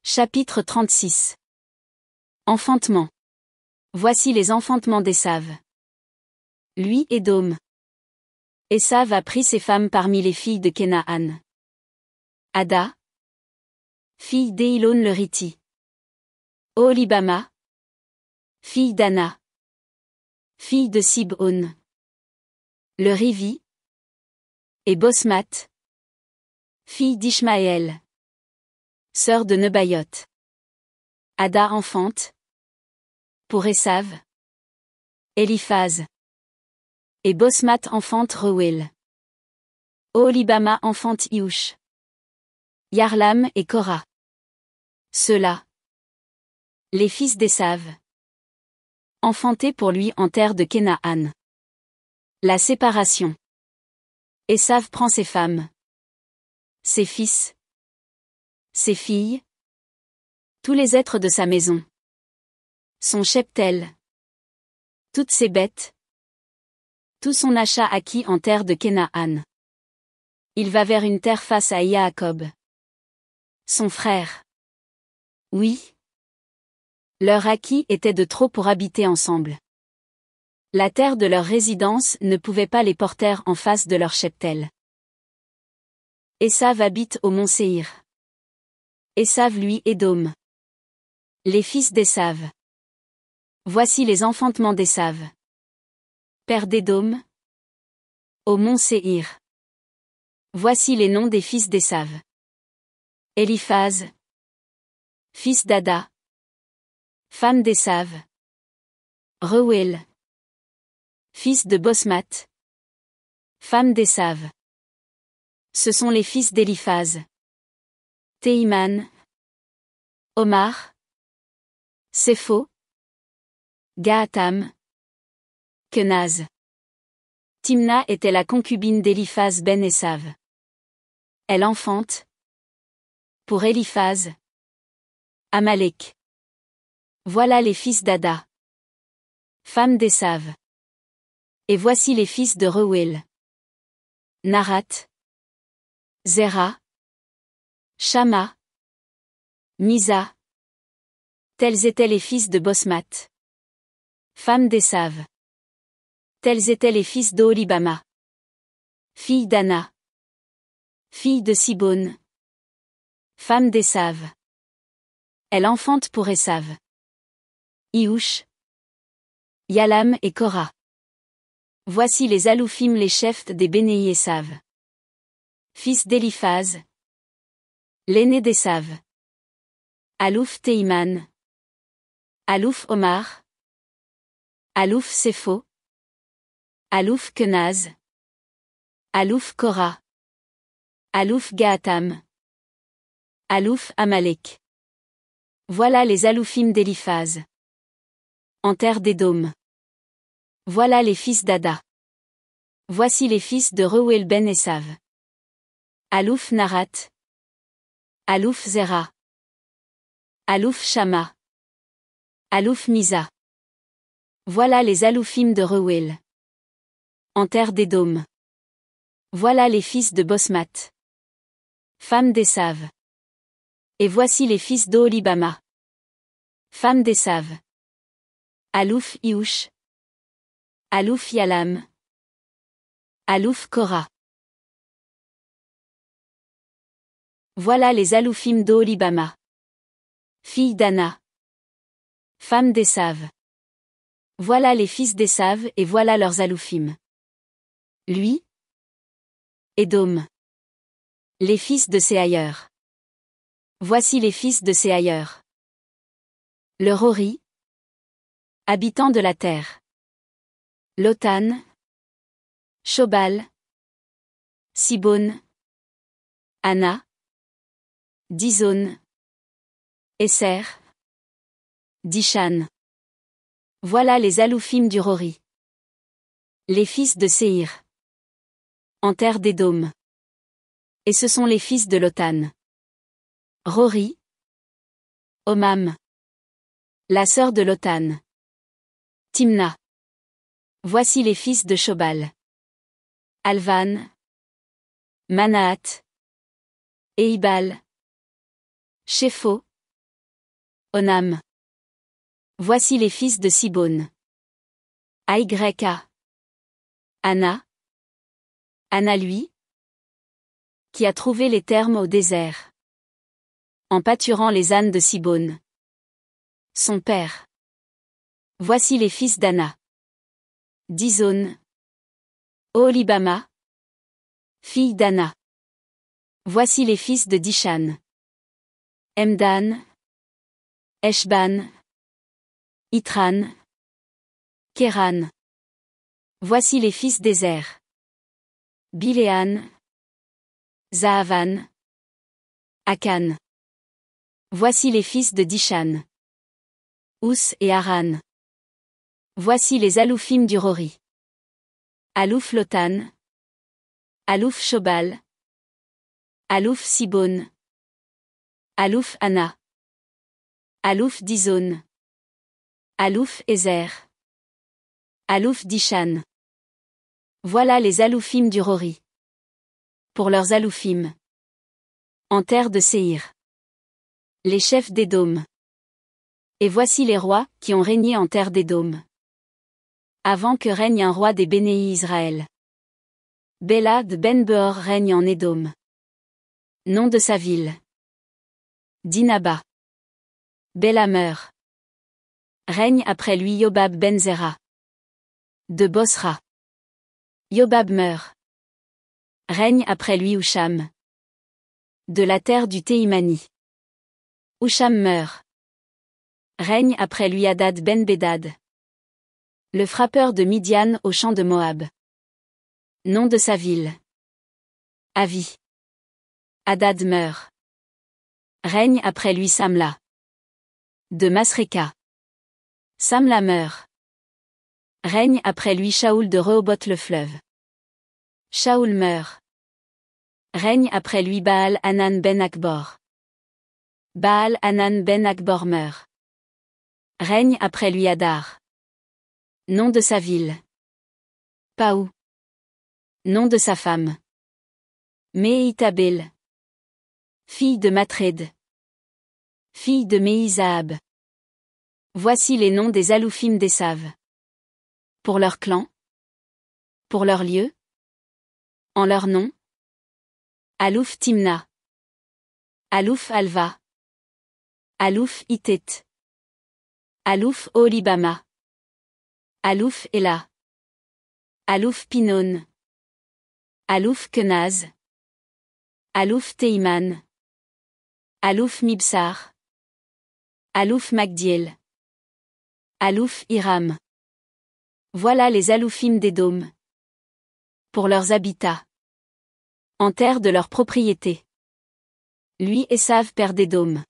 Chapitre 36. Enfantement. Voici les enfantements d'Ésav. Lui, Édom. Ésav a pris ses femmes parmi les filles de Canaan. Ada, fille d'Élon le Riti. Oholibama, fille d'Ana, fille de Sibon, le Rivi, et Bosmat, fille d'Ishmaël, sœur de Nebaïoth. Ada enfante, pour Ésav, Éliphaz, et Bosmat enfante Reuel. Oholibama enfante Iush, Yarlam et Korah. Ceux-là, les fils d'Ésav, enfantés pour lui en terre de Canaan. La séparation. Ésav prend ses femmes, ses fils, ses filles, tous les êtres de sa maison, son cheptel, toutes ses bêtes, tout son achat acquis en terre de Canaan. Il va vers une terre face à Jacob, son frère. Oui. Leur acquis était de trop pour habiter ensemble. La terre de leur résidence ne pouvait pas les porter en face de leur cheptel. Ésav habite au mont Séhir. Ésav lui Édom. Les fils d'Ésav. Voici les enfantements d'Ésav. Père d'Édom. Au mont Séhir. Voici les noms des fils d'Ésav. Éliphaz, fils d'Ada, femme d'Ésav. Reuel, fils de Bosmat, femme d'Ésav. Ce sont les fils d'Éliphaz. Théiman, Omar, Sépho, Gaatam, Kenaz. Timna était la concubine d'Éliphaz ben Ésav. Elle enfante, pour Éliphaz, Amalek. Voilà les fils d'Ada, femme d'Ésav. Et voici les fils de Reuel. Narat, Zéra, Shama, Misa. Tels étaient les fils de Bosmat, femme d'Ésav. Tels étaient les fils d'Oholibama, fille d'Ana, fille de Sibon, femme d'Ésav. Elle enfante pour Ésav. Iush, Yalam et Korah. Voici les Aloufim, les chefs des Bénéi Ésav. Fils d'Éliphaz, l'aîné d'Ésav. Alouf Théiman, Alouf Omar, Alouf Sépho, Alouf Kenaz, Alouf Korah, Alouf Gaatam, Alouf Amalek. Voilà les Aloufim d'Éliphaz. En terre d'Édom. Voilà les fils d'Ada. Voici les fils de Reuel ben Ésav. Alouf Narat, Alouf Zéra, Alouf Shama, Alouf Misa. Voilà les Aloufim de Reuel. En terre d'Édom. Voilà les fils de Bosmat, femme d'Ésav. Et voici les fils d'Oholibama, femme d'Ésav. Alouf Iush, Alouf Yalam, Alouf Korah. Voilà les Aloufim d'Oholibama, fille d'Ana, femme d'Ésav. Voilà les fils d'Ésav et voilà leurs Aloufim. Lui, Édom. Les fils de Séaïr. Voici les fils de Séaïr. Le Rori, habitant de la terre. Lotan, Shobal, Sibon, Ana, Dizon, Esser, Dishan. Voilà les Aloufim du Rori. Les fils de Séhir. En terre d'Édom. Et ce sont les fils de Lotan. Rori, Omam, la sœur de Lotan. Timna. Voici les fils de Shobal. Alvan, Manaat, Eibal, Shépho, Onam. Voici les fils de Sibôn. Ayka. Ana. Ana lui, qui a trouvé les termes au désert, en pâturant les ânes de Sibôn, son père. Voici les fils d'Ana. Dizon. Oholibama, fille d'Ana. Voici les fils de Dishan. Emdan. Eshban. Itran. Kéran. Voici les fils d'Ézer. Biléan. Zaavan. Akan. Voici les fils de Dishan. Ous et Aran. Voici les Aloufim du Rori. Alouf Lotan. Alouf Shobal. Alouf Sibôn. Alouf Ana. Alouf Dizon. Alouf Ézer. Alouf Dishan. Voilà les Aloufim du Rori. Pour leurs Aloufim. En terre de Séhir. Les chefs d'Édom. Et voici les rois, qui ont régné en terre d'Édom. Avant que règne un roi des Bénéi Israël. Bélad ben Beor règne en Édom. Nom de sa ville. Dinaba. Béla meurt. Règne après lui Yobab ben Zera. De Bosra. Yobab meurt. Règne après lui Husham. De la terre du Théimani. Husham meurt. Règne après lui Hadad ben Bédad. Le frappeur de Midian au champ de Moab. Nom de sa ville. Avi. Hadad meurt. Règne après lui Samla. De Masréka. Samla meurt. Règne après lui Shaoul de Rehoboth le fleuve. Shaoul meurt. Règne après lui Baal Hanan ben Akbor. Baal Hanan ben Akbor meurt. Règne après lui Hadar. Nom de sa ville. Paou. Nom de sa femme. Mehitabel. Fille de Matred. Fille de Méizahab. Voici les noms des Aloufim d'Ésav. Pour leur clan. Pour leur lieu. En leur nom. Alouf Timna. Alouf Alva. Alouf Itet. Alouf Oholibama. Alouf Ela. Alouf Pinon. Alouf Kenaz. Alouf Teiman. Alouf Mibsar. Alouf Magdiel. Alouf Hiram. Voilà les Aloufim d'Édom. Pour leurs habitats. En terre de leur propriété. Lui Ésav père d'Édom.